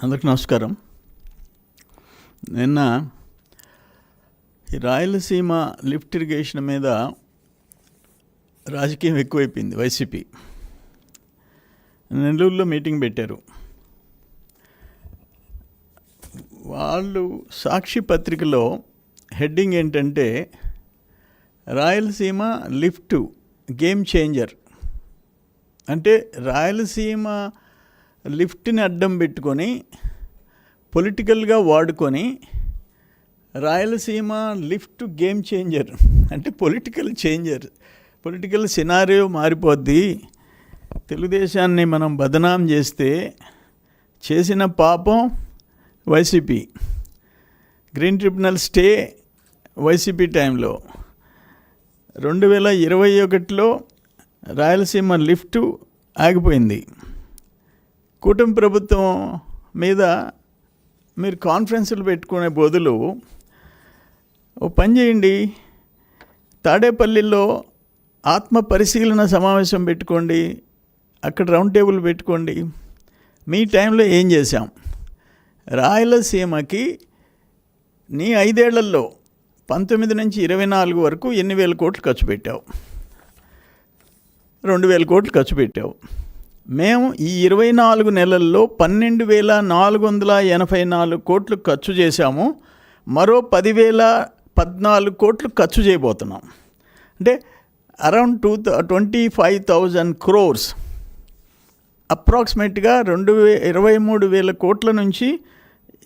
అందరికి నమస్కారం. నిన్న ఈ రాయలసీమ లిఫ్ట్ ఇరిగేషన్ మీద రాజకీయం ఎక్కువైపోయింది. వైసీపీ నెల్లూరులో మీటింగ్ పెట్టారు. వాళ్ళు సాక్షి పత్రికలో హెడ్డింగ్ ఏంటంటే రాయలసీమ లిఫ్ట్ గేమ్ చేంజర్. అంటే రాయలసీమ లిఫ్ట్ని అడ్డం పెట్టుకొని పొలిటికల్గా వాడుకొని రాయలసీమ లిఫ్ట్ గేమ్ చేంజర్ అంటే పొలిటికల్ సినారియో మారిపోద్ది. తెలుగుదేశాన్ని మనం బదనాం చేస్తే చేసిన పాపం YCP. Green tribunal stay YCP టైంలో 2021లో రాయలసీమ లిఫ్ట్ ఆగిపోయింది. కూటమి ప్రభుత్వం మీద మీరు కాన్ఫరెన్సులు పెట్టుకునే బదులు ఓ పని చేయండి, తాడేపల్లిలో ఆత్మ పరిశీలన సమావేశం పెట్టుకోండి, అక్కడ రౌండ్ టేబుల్ పెట్టుకోండి. మీ టైంలో ఏం చేశాం? రాయలసీమకి నీ 5 ఏళ్లలో 19 నుంచి 24 వరకు ఎన్ని వేల కోట్లు ఖర్చు పెట్టావు? 2,000 కోట్లు ఖర్చు పెట్టావు. మేము ఈ 24 నెలల్లో 12,484 కోట్లు ఖర్చు చేశాము. మరో 10,014 కోట్లు ఖర్చు చేయబోతున్నాం. అంటే అరౌండ్ 25,000 crores, అప్రాక్సిమేట్గా 23,000 కోట్ల నుంచి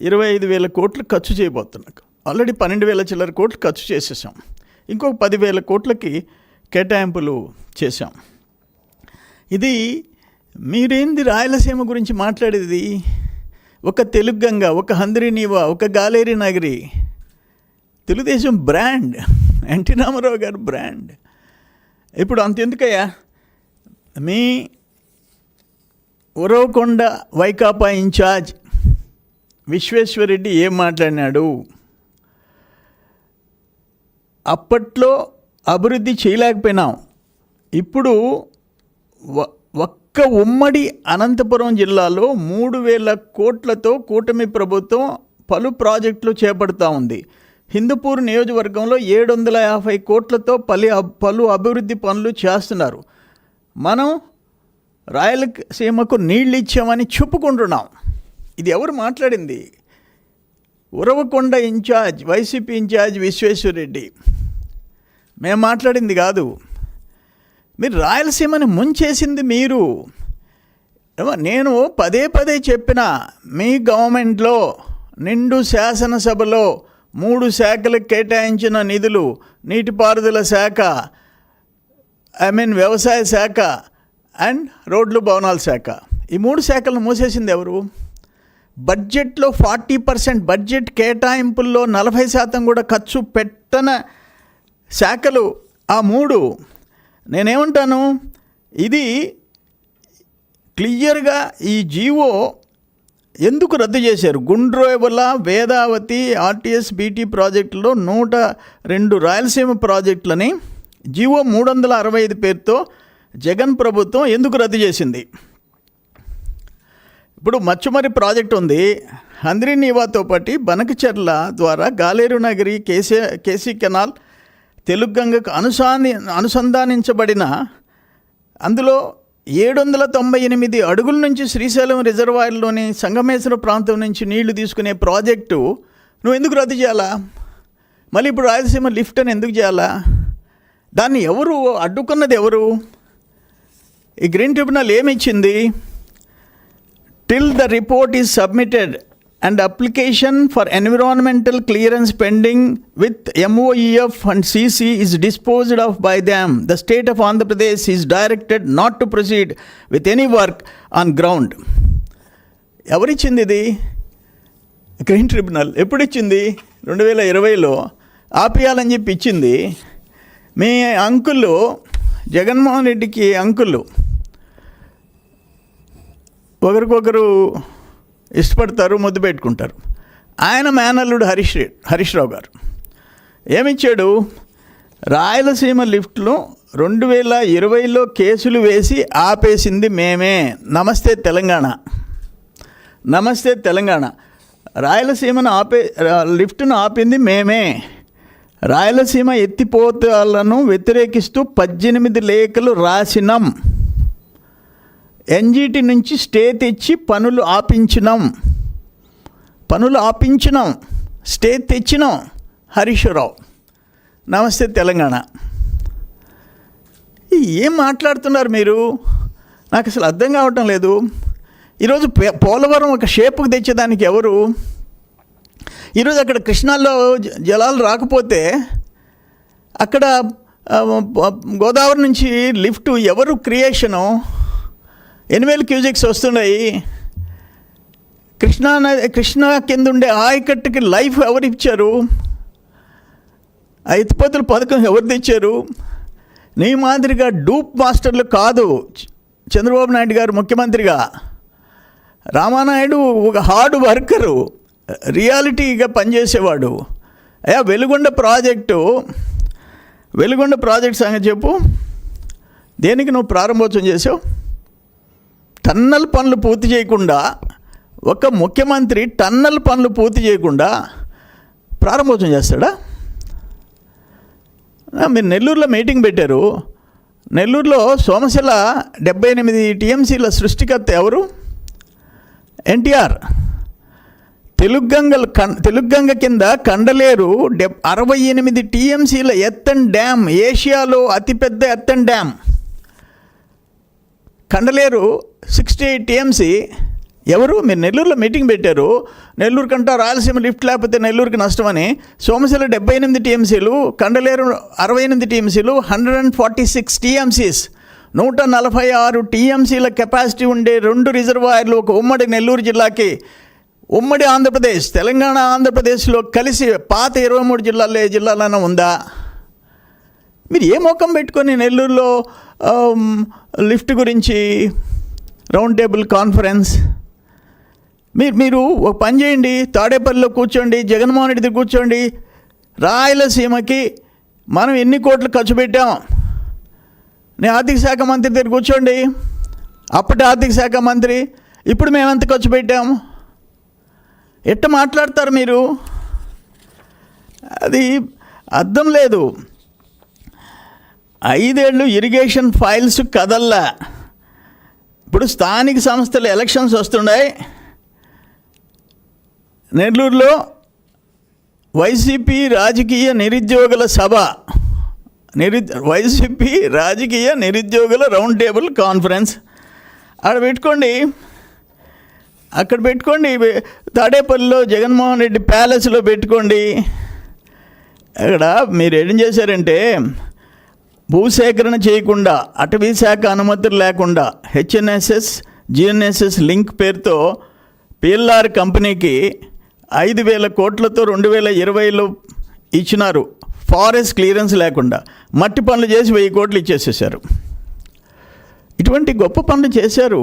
25,000 కోట్లు ఖర్చు చేయబోతున్నాం. ఆల్రెడీ 12,000 చిల్లర కోట్లు ఖర్చు చేసేసాం. ఇంకొక 10,000 కోట్లకి కేటాయింపులు చేశాం. ఇది మీరేంది రాయలసీమ గురించి మాట్లాడేది? ఒక తెలుగు గంగ, ఒక హంద్రీనీవా, ఒక గాలేరి నగరి. తెలుగుదేశం బ్రాండ్, ఎన్టీ రామారావు గారు బ్రాండ్. ఇప్పుడు అంతెందుకయ్యా, మీ ఉరవకొండ వైకాపా ఇన్ఛార్జ్ విశ్వేశ్వరరెడ్డి ఏం మాట్లాడినాడు? అప్పట్లో అభివృద్ధి చేయలేకపోయినాం, ఇప్పుడు ఒక్క ఉమ్మడి అనంతపురం జిల్లాలో 3,000 కోట్లతో కూటమి ప్రభుత్వం పలు ప్రాజెక్టులు చేపడుతూ ఉంది. హిందూపూర్ నియోజకవర్గంలో 750 కోట్లతో పలు అభివృద్ధి పనులు చేస్తున్నారు. మనం రాయలసీమకు నీళ్ళు ఇచ్చామని చెప్పుకుంటున్నాం. ఇది ఎవరు మాట్లాడింది? Uravakonda in charge, YCP in charge Vishweshwara Reddy. మేము మాట్లాడింది కాదు. మీరు రాయలసీమని ముంచేసింది మీరు. నేను పదే చెప్పిన, మీ గవర్నమెంట్లో నిండు శాసనసభలో 3 శాఖలకు కేటాయించిన నిధులు, నీటిపారుదల శాఖ, వ్యవసాయ శాఖ అండ్ రోడ్లు భవనాల శాఖ, ఈ 3 శాఖలను మూసేసింది ఎవరు? బడ్జెట్లో 40% బడ్జెట్ కేటాయింపుల్లో 40% కూడా ఖర్చు పెట్టన శాఖలు ఆ 3. నేనేమంటాను, ఇది క్లియర్గా ఈ జీవో ఎందుకు రద్దు చేశారు? గుండ్రోయబల, వేదావతి, ఆర్టీఎస్, బీటీ ప్రాజెక్టులో 102 రాయలసీమ ప్రాజెక్టులని జీవో 365 పేరుతో జగన్ ప్రభుత్వం ఎందుకు రద్దు చేసింది? ఇప్పుడు మచ్చుమరి ప్రాజెక్ట్ ఉంది, హంద్రీనీవాతో పాటు బనకచెర్ల ద్వారా గాలేరు నగరి, కేసీ కెనాల్, తెలుగు గంగకు అనుసంధానించబడిన అందులో 798 అడుగుల నుంచి శ్రీశైలం రిజర్వాయర్లోని సంగమేశ్వర ప్రాంతం నుంచి నీళ్లు తీసుకునే ప్రాజెక్టు నువ్వు ఎందుకు రద్దు చేయాలా? మళ్ళీ ఇప్పుడు రాయలసీమ లిఫ్ట్ అని ఎందుకు చేయాలా? దాన్ని ఎవరు అడ్డుకున్నది? ఎవరు? ఈ గ్రీన్ ట్రిబ్యునల్ ఏమిచ్చింది? Till the report is submitted and application for environmental clearance pending with MOEF and CC is disposed of by them, the state of Andhra Pradesh is directed not to proceed with any work on ground. ఎవరిచ్చింది ఇది? Green tribunal. ఎప్పుడు ఇచ్చింది? 2020లో ఆపియాలని చెప్పి ఇచ్చింది. మీ uncle, Jaganmohan రెడ్డికి uncle ఒకరికొకరు ఇష్టపడతారు, ముద్దు పెట్టుకుంటారు. ఆయన మేనల్లుడు హరీష్ రావు గారు ఏమిచ్చాడు? రాయలసీమ లిఫ్ట్లో 2020లో కేసులు వేసి ఆపేసింది మేమే. నమస్తే తెలంగాణ, నమస్తే తెలంగాణ. రాయలసీమను లిఫ్ట్ను ఆపింది మేమే. రాయలసీమ ఎత్తిపోతలను వ్యతిరేకిస్తూ 18 లేఖలు రాసినాం. ఎన్జిటి నుంచి స్టే తెచ్చి పనులు ఆపించినాం, స్టే తెచ్చినాం. హరీష్ రావు. నమస్తే తెలంగాణ. ఏం మాట్లాడుతున్నారు మీరు? నాకు అసలు అర్థం కావటం లేదు. ఈరోజు పోలవరం ఒక షేపుకు తెచ్చేదానికి ఎవరు? ఈరోజు అక్కడ కృష్ణాలో జలాలు రాకపోతే అక్కడ గోదావరి నుంచి లిఫ్ట్ ఎవరు క్రియేషను? 8,000 క్యూజెక్స్ వస్తున్నాయి. కృష్ణా కింద ఉండే ఆయకట్టుకి లైఫ్ ఎవరు ఇచ్చారు? ఆ ఎత్తిపోతల పథకం ఎవరు తెచ్చారు? నీ మాదిరిగా డూప్ మాస్టర్లు కాదు. చంద్రబాబు నాయుడు గారు ముఖ్యమంత్రిగా, రామానాయుడు ఒక హార్డ్ వర్కరు, రియాలిటీగా పనిచేసేవాడు. అయ్యా వెలుగొండ ప్రాజెక్ట్ సంగతి చెప్పు. దేనికి నువ్వు ప్రారంభోత్సవం చేసావు? టన్నల్ పనులు పూర్తి చేయకుండా, ఒక ముఖ్యమంత్రి టన్నల్ పనులు పూర్తి చేయకుండా ప్రారంభోత్సవం చేస్తాడా? మీరు నెల్లూరులో మీటింగ్ పెట్టారు. నెల్లూరులో సోమశిల 78 టీఎంసీల సృష్టికర్త ఎవరు? ఎన్టీఆర్. తెలుగంగ కింద కండలేరు 68 టీఎంసీల ఎత్తన్ డ్యామ్, ఏషియాలో అతిపెద్ద ఎత్తన్ డ్యామ్. కండలేరు 68 టీఎంసీ. ఎవరు? మీరు నెల్లూరులో మీటింగ్ పెట్టారు. నెల్లూరు కంటా రాయలసీమ లిఫ్ట్ లేకపోతే నెల్లూరుకి నష్టమని. సోమశిల 78 టీఎంసీలు, కండలేరు 68 టీఎంసీలు, 146 టీఎంసీస్, 146 టీఎంసీల కెపాసిటీ ఉండే 2 రిజర్వాయర్లు ఒక ఉమ్మడి నెల్లూరు జిల్లాకి. ఉమ్మడి ఆంధ్రప్రదేశ్, తెలంగాణ ఆంధ్రప్రదేశ్లో కలిసి పాత 23 జిల్లాల్లో ఏ జిల్లాలైనా ఉందా? మీరు ఏ మోకం పెట్టుకొని నెల్లూరులో లిఫ్ట్ గురించి రౌండ్ టేబుల్ కాన్ఫరెన్స్? మీరు ఒక పని చేయండి, తాడేపల్లిలో కూర్చోండి, జగన్మోహన్ రెడ్డి దగ్గర కూర్చోండి. రాయలసీమకి మనం ఎన్ని కోట్లు ఖర్చు పెట్టాం? నేను ఆర్థిక శాఖ మంత్రి దగ్గర కూర్చోండి. అప్పటి ఆర్థిక శాఖ మంత్రి, ఇప్పుడు మేము ఎంత ఖర్చు పెట్టాం? ఎట్ట మాట్లాడతారు మీరు? అది అర్థం లేదు. 5 ఏళ్ళు ఇరిగేషన్ ఫైల్స్ కదల్లా. ఇప్పుడు స్థానిక సంస్థల ఎలక్షన్స్ వస్తున్నాయి. నెల్లూరులో వైసీపీ రాజకీయ నిరుద్యోగుల సభ, వైసీపీ రాజకీయ నిరుద్యోగుల రౌండ్ టేబుల్ కాన్ఫరెన్స్ అక్కడ పెట్టుకోండి. తాడేపల్లిలో జగన్మోహన్ రెడ్డి ప్యాలెస్లో పెట్టుకోండి. అక్కడ మీరు ఏం చేశారంటే, భూసేకరణ చేయకుండా, అటవీ శాఖ అనుమతులు లేకుండా హెచ్ఎన్ఎస్ఎస్ జిఎన్ఎస్ఎస్ లింక్ పేరుతో పిఎల్ఆర్ కంపెనీకి 5,000 కోట్లతో 2020లో ఇచ్చినారు. ఫారెస్ట్ క్లియరెన్స్ లేకుండా మట్టి పనులు చేసి 1000 కోట్లు ఇచ్చేసేసారు. ఇటువంటి గొప్ప పనులు చేశారు.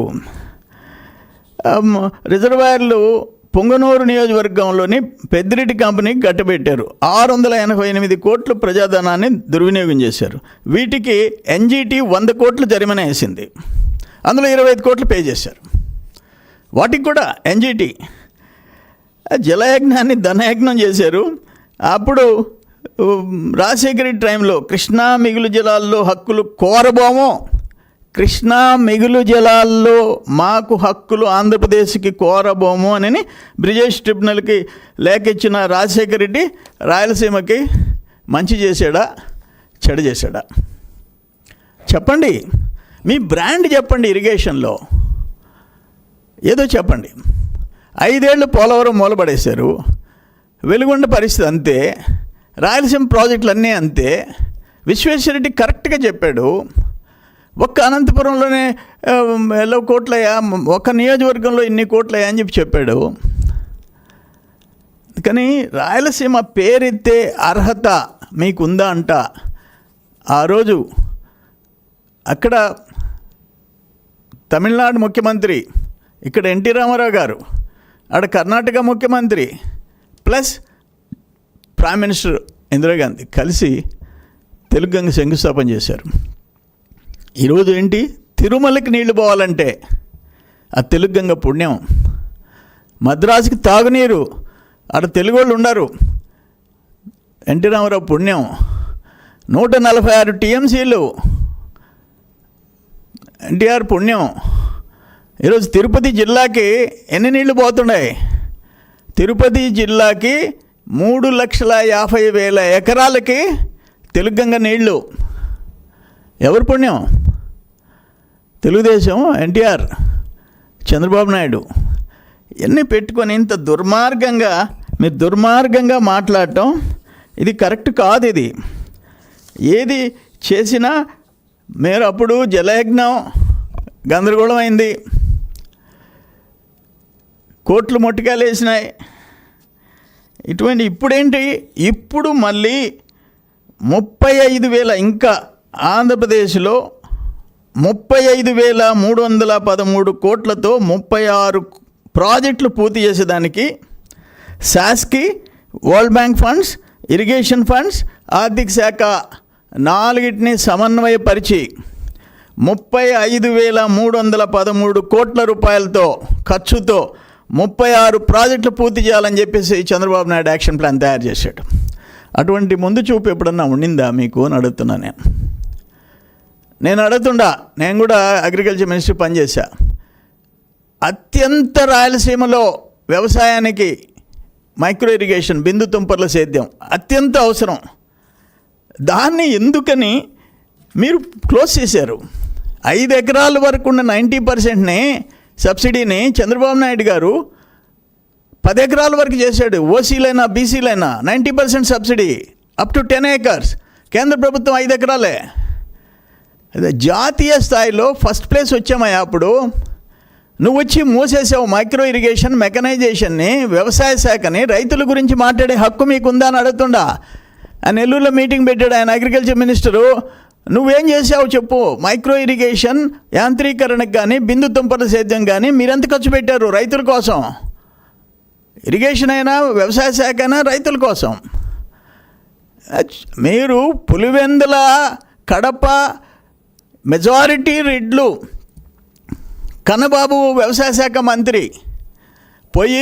రిజర్వాయర్లు పొంగనూరు నియోజకవర్గంలోని పెద్దిరెడ్డి కంపెనీకి కట్టబెట్టారు. 688 కోట్లు ప్రజాధనాన్ని దుర్వినియోగం చేశారు. వీటికి ఎన్జిటి 100 కోట్లు జరిమానా వేసింది. అందులో 25 కోట్లు పే చేశారు. వాటికి కూడా ఎన్జిటి జలయజ్ఞాన్ని ధనయజ్ఞం చేశారు. అప్పుడు రాజశేఖర రెడ్డి టైంలో కృష్ణా మిగులు జలాల్లో హక్కులు కోరబోమో, కృష్ణా మిగులు జలాల్లో మాకు హక్కులు ఆంధ్రప్రదేశ్కి కోరబోము అని బ్రిజేష్ ట్రిబ్యునల్కి లేఖ ఇచ్చిన రాజశేఖర రెడ్డి రాయలసీమకి మంచి చేశాడా, చెడు చేశాడా? చెప్పండి. మీ బ్రాండ్ చెప్పండి. ఇరిగేషన్లో ఏదో చెప్పండి. 5 ఏళ్ళు పోలవరం మూలపడేశారు. వెలుగొండ పరిస్థితి అంతే. రాయలసీమ ప్రాజెక్టులు అన్నీ అంతే. విశ్వేశ్వరరెడ్డి కరెక్ట్గా చెప్పాడు. ఒక్క అనంతపురంలోనే 11 కోట్లయ్యా, ఒక నియోజకవర్గంలో ఇన్ని కోట్లయ్యా అని చెప్పాడు. కానీ రాయలసీమ పేరెత్తే అర్హత మీకుందా అంట. ఆ రోజు అక్కడ తమిళనాడు ముఖ్యమంత్రి, ఇక్కడ ఎన్టీ రామారావు గారు, అక్కడ కర్ణాటక ముఖ్యమంత్రి ప్లస్ ప్రైమ్ మినిస్టర్ ఇందిరాగాంధీ కలిసి తెలుగంగ శంకుస్థాపన చేశారు. ఈరోజు ఏంటి, తిరుమలకి నీళ్లు పోవాలంటే ఆ తెలుగంగ పుణ్యం, మద్రాసుకి తాగునీరు, అక్కడ తెలుగు వాళ్ళు ఉన్నారు, ఎన్టీ రామారావు పుణ్యం, 146 టీఎంసీలు ఎన్టీఆర్ పుణ్యం. ఈరోజు తిరుపతి జిల్లాకి ఎన్ని నీళ్లు పోతున్నాయి? తిరుపతి జిల్లాకి 3,50,000 ఎకరాలకి తెలుగంగ నీళ్లు. ఎవరి పుణ్యం? తెలుగుదేశం, ఎన్టీఆర్, చంద్రబాబు నాయుడు. ఇవన్నీ పెట్టుకొని ఇంత మీరు దుర్మార్గంగా మాట్లాడటం ఇది కరెక్ట్ కాదు. ఇది ఏది చేసినా మీరు అప్పుడు జలయజ్ఞం గందరగోళం అయింది, కోట్లు మొట్టికాయలు వేసినాయి. ఇప్పుడేంటి, ఇప్పుడు మళ్ళీ 35,000, ఇంకా ఆంధ్రప్రదేశ్లో 35,313 కోట్లతో 36 ప్రాజెక్టులు పూర్తి చేసేదానికి శాస్కి, world bank funds, irrigation funds, ఆర్థిక శాఖ 4టిని సమన్వయపరిచి 35,313 కోట్ల రూపాయలతో ఖర్చుతో 36 ప్రాజెక్టులు పూర్తి చేయాలని చెప్పేసి చంద్రబాబు నాయుడు యాక్షన్ ప్లాన్ తయారు చేశాడు. అటువంటి ముందు చూపు ఎప్పుడన్నా ఉండిందా మీకు అని అడుగుతున్నా నేను అడుగుతుండా. నేను కూడా అగ్రికల్చర్ మినిస్టర్ పనిచేశా. అత్యంత రాయలసీమలో వ్యవసాయానికి మైక్రో ఇరిగేషన్, బిందు తుంపర్ల సేద్యం అత్యంత అవసరం. దాన్ని ఎందుకని మీరు క్లోజ్ చేశారు? 5 ఎకరాల వరకు ఉన్న 90%ని సబ్సిడీని చంద్రబాబు నాయుడు గారు 10 ఎకరాల వరకు చేశాడు. ఓసీలైనా బీసీలైనా 90% సబ్సిడీ అప్ టు 10 acres. కేంద్ర ప్రభుత్వం 5 ఎకరాలే. అదే జాతీయ స్థాయిలో ఫస్ట్ ప్లేస్ వచ్చామయ్యా. అప్పుడు నువ్వు వచ్చి మూసేసావు మైక్రో ఇరిగేషన్, మెకనైజేషన్ని, వ్యవసాయ శాఖని. రైతుల గురించి మాట్లాడే హక్కు మీకుందా అని అడుగుతుండా. ఆ నెల్లూరులో మీటింగ్ పెట్టాడు ఆయన, అగ్రికల్చర్ మినిస్టరు. నువ్వేం చేసావు చెప్పు? మైక్రో ఇరిగేషన్ యాంత్రీకరణకు కానీ, బిందు తుంపర్ల సేద్యం కానీ మీరెంత ఖర్చు పెట్టారు రైతుల కోసం? ఇరిగేషన్ అయినా, వ్యవసాయ శాఖ అయినా రైతుల కోసం. మీరు పులివెందుల, కడప మెజారిటీ రెడ్లు, కన్నబాబు వ్యవసాయ శాఖ మంత్రి పోయి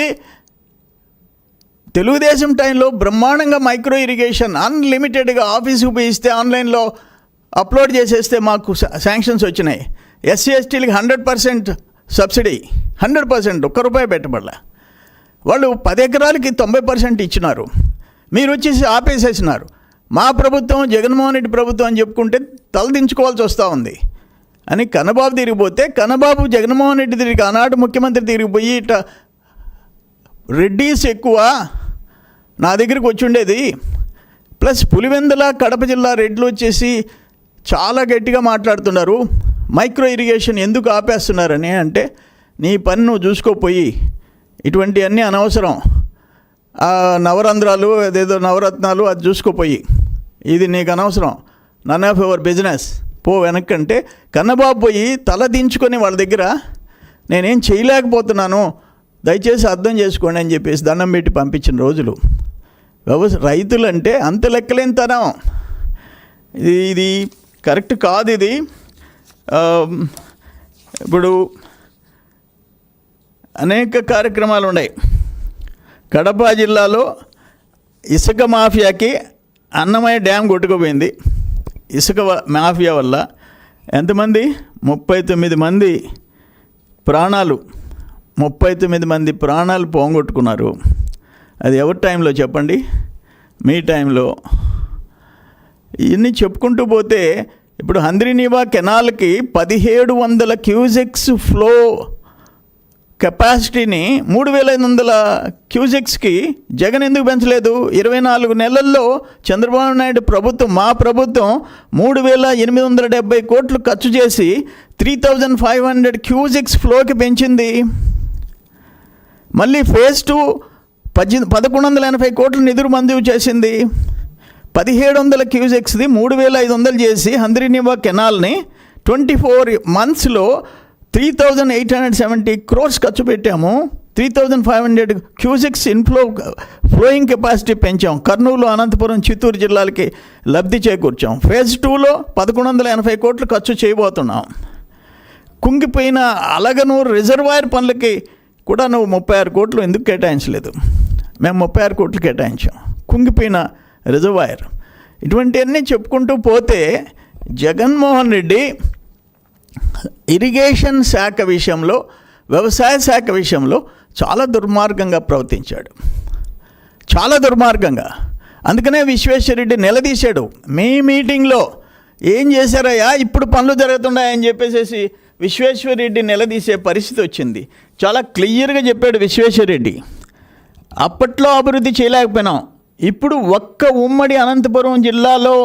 తెలుగుదేశం టైంలో బ్రహ్మాండంగా మైక్రో ఇరిగేషన్ అన్లిమిటెడ్గా ఆఫీసుకు పోయి ఇస్తే, ఆన్లైన్లో అప్లోడ్ చేసేస్తే మాకు శాంక్షన్స్ వచ్చినాయి. ఎస్సీ ఎస్టీలకి 100% సబ్సిడీ, 100%, ₹1 పెట్టబడలే. వాళ్ళు 10 ఎకరాలకి 90% ఇచ్చినారు. మీరు వచ్చేసి ఆపేసేసినారు. మా ప్రభుత్వం, జగన్మోహన్ రెడ్డి ప్రభుత్వం అని చెప్పుకుంటే తలదించుకోవాల్సి వస్తూ ఉంది అని కన్నబాబు తిరిగిపోతే, కన్నబాబు జగన్మోహన్ రెడ్డి తిరిగి ఆనాడు ముఖ్యమంత్రి తిరిగిపోయి ఇట్లా రెడ్డీస్ ఎక్కువ నా దగ్గరికి వచ్చి ఉండేది, ప్లస్ పులివెందుల, కడప జిల్లా రెడ్లు వచ్చేసి చాలా గట్టిగా మాట్లాడుతున్నారు మైక్రో ఇరిగేషన్ ఎందుకు ఆపేస్తున్నారని. అంటే నీ పని నువ్వు చూసుకోపోయి, ఇటువంటివన్నీ అనవసరం, నవరంధ్రాలు అదేదో నవరత్నాలు అది చూసుకోపోయి, ఇది నీకు అనవసరం, నన్ ఆఫ్ యువర్ బిజినెస్, పో వెనక్కంటే కన్నబాబు పోయి తల దించుకొని వాళ్ళ దగ్గర నేనేం చేయలేకపోతున్నాను, దయచేసి అర్థం చేసుకోండి అని చెప్పేసి దండం పెట్టి పంపించిన రోజులు. రైతులంటే అంత లెక్కలేని తనం. ఇది కరెక్ట్ కాదు. ఇది ఇప్పుడు అనేక కార్యక్రమాలు ఉన్నాయి. కడప జిల్లాలో ఇసుక మాఫియాకి అన్నమయ్య డ్యామ్ కొట్టుకుపోయింది. ఇసుక మాఫియా వల్ల ఎంతమంది? 39 మంది ప్రాణాలు, 39 మంది ప్రాణాలు పోగొట్టుకున్నారు. అది ఎవరి టైంలో చెప్పండి? మీ టైంలో. ఇవన్నీ చెప్పుకుంటూ పోతే ఇప్పుడు హంద్రీనీవా కెనాల్కి 1700 క్యూసెక్స్ ఫ్లో కెపాసిటీని 3500 క్యూసెక్స్కి జగన్ ఎందుకు పెంచలేదు? 24 నెలల్లో చంద్రబాబు నాయుడు ప్రభుత్వం, మా ప్రభుత్వం 3,870 కోట్లు ఖర్చు చేసి 3,500 క్యూసెక్స్ ఫ్లోకి పెంచింది. మళ్ళీ ఫేజ్ 2 1,180 కోట్ల నిధులు మంజూరు చేసింది. 1,700 క్యూసెక్స్ది 3,500 చేసి హంద్రీనీవా కెనాల్ని 24 monthsలో 3,870 crores ఖర్చు పెట్టాము. 3,500 క్యూసెక్స్ ఫ్లోయింగ్ కెపాసిటీ పెంచాం. కర్నూలు, అనంతపురం, చిత్తూరు జిల్లాలకి లబ్ధి చేకూర్చాం. ఫేజ్ 2లో 1,180 కోట్లు ఖర్చు చేయబోతున్నాం. కుంగిపోయిన అలగనూరు రిజర్వాయర్ పనులకి కూడా నువ్వు 36 కోట్లు ఎందుకు కేటాయించలేదు? మేము 36 కోట్లు కేటాయించాం. కుంగిపోయిన రిజర్వాయర్. ఇటువంటివన్నీ చెప్పుకుంటూ పోతే జగన్మోహన్ రెడ్డి ఇరిగేషన్ శాఖ విషయంలో, వ్యవసాయ శాఖ విషయంలో చాలా దుర్మార్గంగా ప్రవర్తించాడు. చాలా దుర్మార్గంగా. అందుకనే విశ్వేశ్వరరెడ్డి నిలదీశాడు. మీ మీటింగ్లో ఏం చేశారయ్యా, ఇప్పుడు పనులు జరుగుతున్నాయని చెప్పేసి విశ్వేశ్వరరెడ్డి నిలదీసే పరిస్థితి వచ్చింది. చాలా క్లియర్గా చెప్పాడు విశ్వేశ్వరరెడ్డి. అప్పట్లో అభివృద్ధి చేయలేకపోయినాం, ఇప్పుడు ఒక్క ఉమ్మడి అనంతపురం జిల్లాలో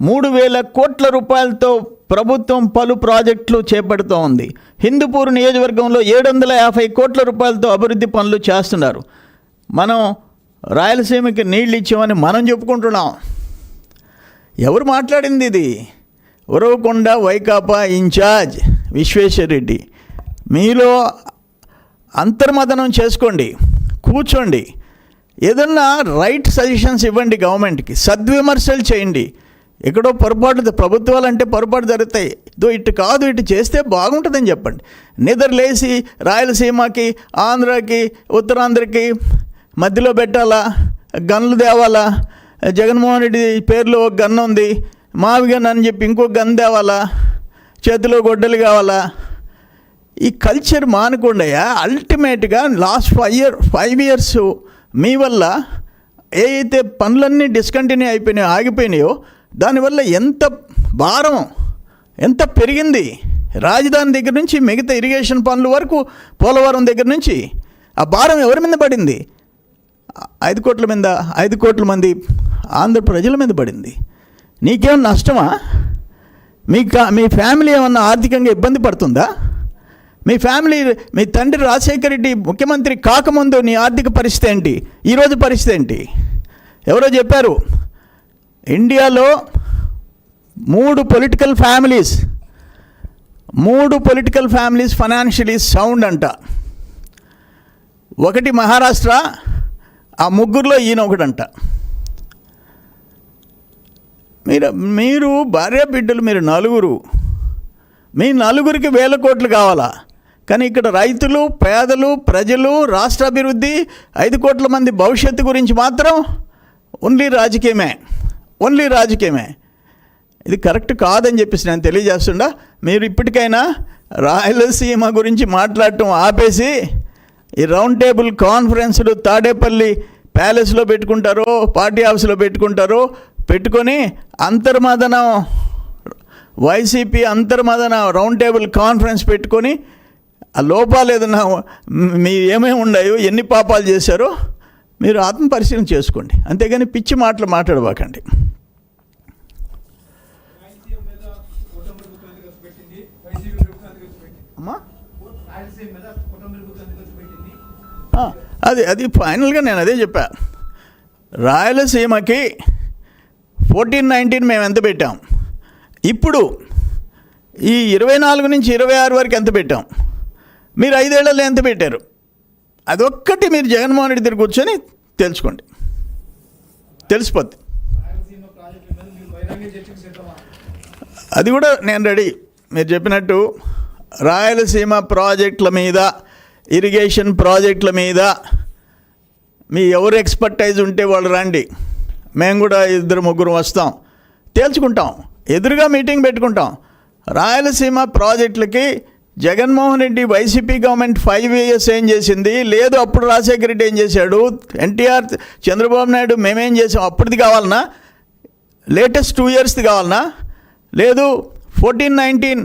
3,000 కోట్ల రూపాయలతో ప్రభుత్వం పలు ప్రాజెక్టులు చేపడుతూ ఉంది. హిందూపూర్ నియోజకవర్గంలో 750 కోట్ల రూపాయలతో అభివృద్ధి పనులు చేస్తున్నారు. మనం రాయలసీమకి నీళ్ళు ఇచ్చామని మనం చెప్పుకుంటున్నాం. ఎవరు మాట్లాడింది ఇది? ఉరవకొండ వైకాపా ఇన్ఛార్జ్ విశ్వేశ్వరరెడ్డి. మీలో అంతర్మదనం చేసుకోండి, కూర్చోండి, ఏదన్నా రైట్ సజెషన్స్ ఇవ్వండి గవర్నమెంట్కి, సద్విమర్శలు చేయండి. ఎక్కడో పొరపాటు, ప్రభుత్వాలు అంటే పొరపాటు జరుగుతాయి, ఇటు కాదు ఇటు చేస్తే బాగుంటుందని చెప్పండి. నిద్రలేసి రాయలసీమకి, ఆంధ్రాకి, ఉత్తరాంధ్రకి మధ్యలో పెట్టాలా, గన్లు తేవాలా, జగన్మోహన్ రెడ్డి పేరులో ఒక గన్ ఉంది, మావి గన్ అని చెప్పి ఇంకో గన్ తేవాలా, చేతిలో గొడ్డలు కావాలా? ఈ కల్చర్ మానకుండాయా. అల్టిమేట్గా లాస్ట్ 5 ఇయర్స్ మీ వల్ల ఏ అయితే పనులన్నీ డిస్కంటిన్యూ అయిపోయినాయో, ఆగిపోయినాయో, దానివల్ల ఎంత భారం ఎంత పెరిగింది. రాజధాని దగ్గర నుంచి మిగతా ఇరిగేషన్ పనుల వరకు, పోలవరం దగ్గర నుంచి ఆ భారం ఎవరి మీద పడింది? 5 కోట్ల మీద, 5 కోట్ల మంది ఆంధ్ర ప్రజల మీద పడింది. నీకేమన్నా నష్టమా? మీ ఫ్యామిలీ ఏమన్నా ఆర్థికంగా ఇబ్బంది పడుతుందా? మీ ఫ్యామిలీ, మీ తండ్రి రాజశేఖర రెడ్డి ముఖ్యమంత్రి కాకముందు నీ ఆర్థిక పరిస్థితి ఏంటి, ఈరోజు పరిస్థితి ఏంటి? ఎవరో చెప్పారు, ఇండియాలో 3 పొలిటికల్ ఫ్యామిలీస్ ఫైనాన్షియలీ సౌండ్ అంట. ఒకటి మహారాష్ట్ర, ఆ ముగ్గురులో ఈయన ఒకటంట. మీరు భార్య బిడ్డలు, మీరు నలుగురు, మీ నలుగురికి 1,000 కోట్లు కావాలా? కానీ ఇక్కడ రైతులు, పేదలు, ప్రజలు, రాష్ట్ర అభివృద్ధి, 5 కోట్ల మంది భవిష్యత్తు గురించి మాత్రం ఓన్లీ రాజకీయమే. ఇది కరెక్ట్ కాదని చెప్పేసి నేను తెలియజేస్తుండా. మీరు ఇప్పటికైనా రాయలసీమ గురించి మాట్లాడటం ఆపేసి ఈ రౌండ్ టేబుల్ కాన్ఫరెన్స్లు తాడేపల్లి ప్యాలెస్లో పెట్టుకుంటారో, పార్టీ ఆఫీస్లో పెట్టుకొని అంతర్మదనం, వైసీపీ అంతర్మదన రౌండ్ టేబుల్ కాన్ఫరెన్స్ పెట్టుకొని ఆ లోపాలు ఏదన్నా మీరు ఏమేమి ఉన్నాయో, ఎన్ని పాపాలు చేశారో మీరు ఆత్మపరిశీలన చేసుకోండి. అంతేగాని పిచ్చి మాటలు మాట్లాడబాకండి. అది ఫైనల్గా నేను అదే చెప్పా. రాయలసీమకి 14-19 మేము ఎంత పెట్టాం, ఇప్పుడు ఈ 24 నుంచి 26 వరకు ఎంత పెట్టాం, మీరు 5 ఏళ్లలో ఎంత పెట్టారు, అదొక్కటి మీరు జగన్మోహన్ రెడ్డి దగ్గర కూర్చొని తెలుసుకోండి, తెలిసిపోద్ది. అది కూడా నేను రెడీ. మీరు చెప్పినట్టు రాయలసీమ ప్రాజెక్టుల మీద, ఇరిగేషన్ ప్రాజెక్టుల మీద మీ ఎవరు ఎక్స్పర్టైజ్ ఉంటే వాళ్ళు రండి, మేము కూడా 2-3 వస్తాం, తేల్చుకుంటాం, ఎదురుగా మీటింగ్ పెట్టుకుంటాం. రాయలసీమ ప్రాజెక్టులకి Jaganmohan Reddy YCP government 5 years ఏం చేసింది, లేదు అప్పుడు రాజశేఖర రెడ్డి ఏం చేశాడు, ఎన్టీఆర్, చంద్రబాబు నాయుడు మేమేం చేసాం, అప్పటిది కావాలన్నా, లేటెస్ట్ 2 yearsది కావాలన్నా, లేదు 14-19,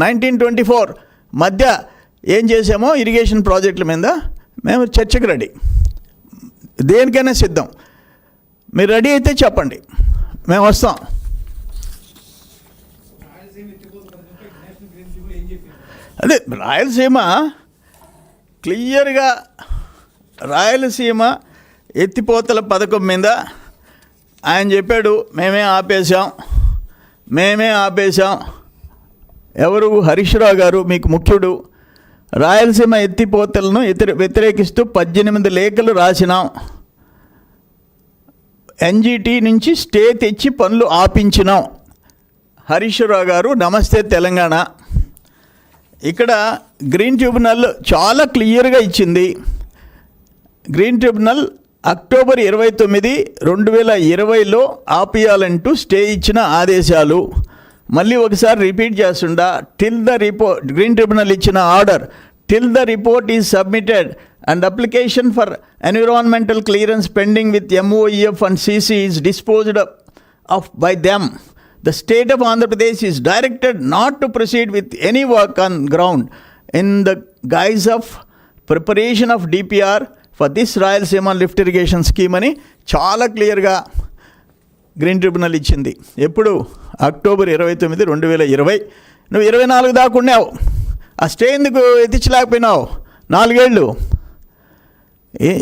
19-24 మధ్య ఏం చేసామో ఇరిగేషన్ ప్రాజెక్టుల మీద మేము చర్చకు రెడీ, దేనికైనా సిద్ధం. మీరు రెడీ అయితే చెప్పండి, మేము వస్తాం. అదే రాయలసీమ క్లియర్గా, రాయలసీమ ఎత్తిపోతల పథకం మీద ఆయన చెప్పాడు, మేమే ఆపేశాం. ఎవరు? హరీష్ రావు గారు మీకు ముఖ్యుడు. రాయలసీమ ఎత్తిపోతలను వ్యతిరేకిస్తూ 18 లేఖలు రాసినాం. ఎన్జిటి నుంచి స్టే తెచ్చి పనులు ఆపించినాం. హరీశ్వరరావు గారు, నమస్తే తెలంగాణ. ఇక్కడ గ్రీన్ ట్రిబ్యునల్ చాలా క్లియర్గా ఇచ్చింది. గ్రీన్ ట్రిబ్యునల్ అక్టోబర్ 29, 2020లో ఆపియాలంటూ స్టే ఇచ్చిన ఆదేశాలు. మళ్ళీ ఒకసారి రిపీట్ చేస్తుండా, till the report, green tribunal ఇచ్చిన order, till the report is submitted and application for environmental clearance pending with MOEF and CC is disposed of by them. The state of Andhra Pradesh is directed not to proceed with any work on ground in the guise of preparation of DPR for this Rayalaseema lift irrigation scheme అని చాలా క్లియర్గా green tribunal ఇచ్చింది. ఎప్పుడు? October 29, 2020. నువ్వు 24 దాకా ఉన్నావు. ఆ stay ఎందుకు ఎత్తించలేకపోయినావు? 4 ఏళ్ళు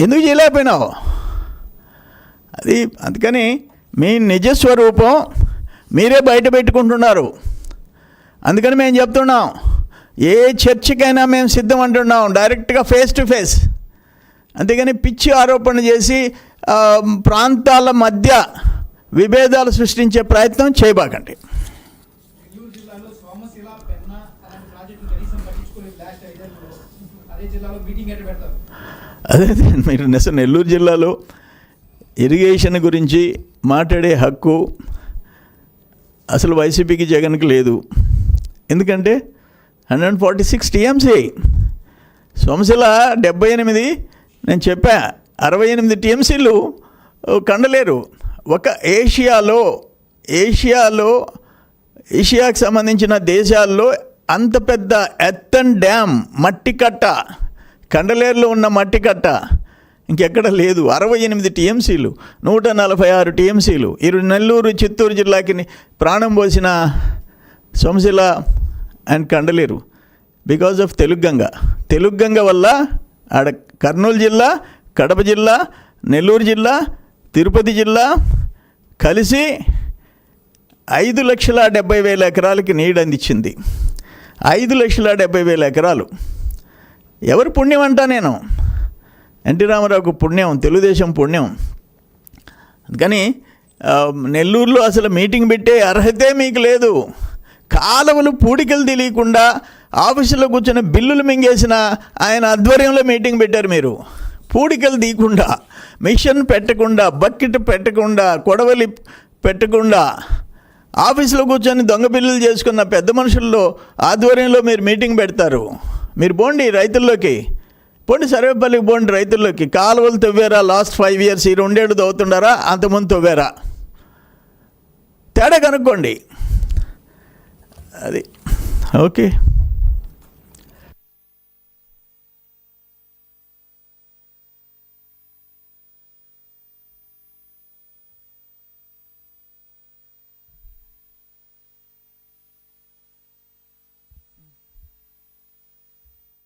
ఎందుకు చేయలేకపోయినావు? అది అందుకని మీ నిజస్వరూపం మీరే బయట పెట్టుకుంటున్నారు. అందుకని మేము చెప్తున్నాం, ఏ చర్చకైనా మేము సిద్ధం అంటున్నాం, డైరెక్ట్గా ఫేస్ టు ఫేస్. అంతేగాని పిచ్చి ఆరోపణ చేసి ప్రాంతాల మధ్య విభేదాలు సృష్టించే ప్రయత్నం చేయబాకండి. అదే మీరు నెల్లూరు జిల్లాలో ఇరిగేషన్ గురించి మాట్లాడే హక్కు అసలు వైసీపీకి, జగన్కి లేదు. ఎందుకంటే 146 టీఎంసీ, సోమశిల 78, నేను చెప్పా 68 టీఎంసీలు కండలేరు. ఒక ఏషియాకు సంబంధించిన దేశాల్లో అంత పెద్ద ఎత్తన్ డ్యామ్, మట్టి కట్ట, కండలేరులో ఉన్న మట్టి కట్ట ఇంకెక్కడ లేదు. 68 టీఎంసీలు, 146 టీఎంసీలు. నెల్లూరు, చిత్తూరు జిల్లాకి ప్రాణం పోసిన Somasila and Kandaleru because of Telugu Ganga వల్ల ఆడ కర్నూలు జిల్లా, కడప జిల్లా, నెల్లూరు జిల్లా, తిరుపతి జిల్లా కలిసి 5,70,000 ఎకరాలకి నీడు అందించింది. 5,70,000 ఎకరాలు. ఎవరు పుణ్యం అంటా నేను? ఎన్టీ రామారావుకు పుణ్యం, తెలుగుదేశం పుణ్యం. అందుకని నెల్లూరులో అసలు మీటింగ్ పెట్టే అర్హతే మీకు లేదు. కాలువలు పూడికలు తెలియకుండా ఆఫీసులో కూర్చొని బిల్లులు మింగేసిన ఆయన ఆధ్వర్యంలో మీటింగ్ పెట్టారు మీరు. పూడికలు తీయకుండా, మిషన్ పెట్టకుండా, బకెట్ పెట్టకుండా, కొడవలి పెట్టకుండా ఆఫీసులో కూర్చొని దొంగ బిల్లులు చేసుకున్న పెద్ద మనుషుల్లో ఆధ్వర్యంలో మీరు మీటింగ్ పెడతారు. మీరు పోండి రైతుల్లోకి, పోండి సర్వేపల్లికి పోండి రైతుల్లోకి. కాలువలు తవ్వారా లాస్ట్ 5 years? ఈ 2 ఏళ్ళు తవ్వుతుండారా? అంతకుముందు తవ్వారా? తేడా కనుక్కోండి. అది ఓకే.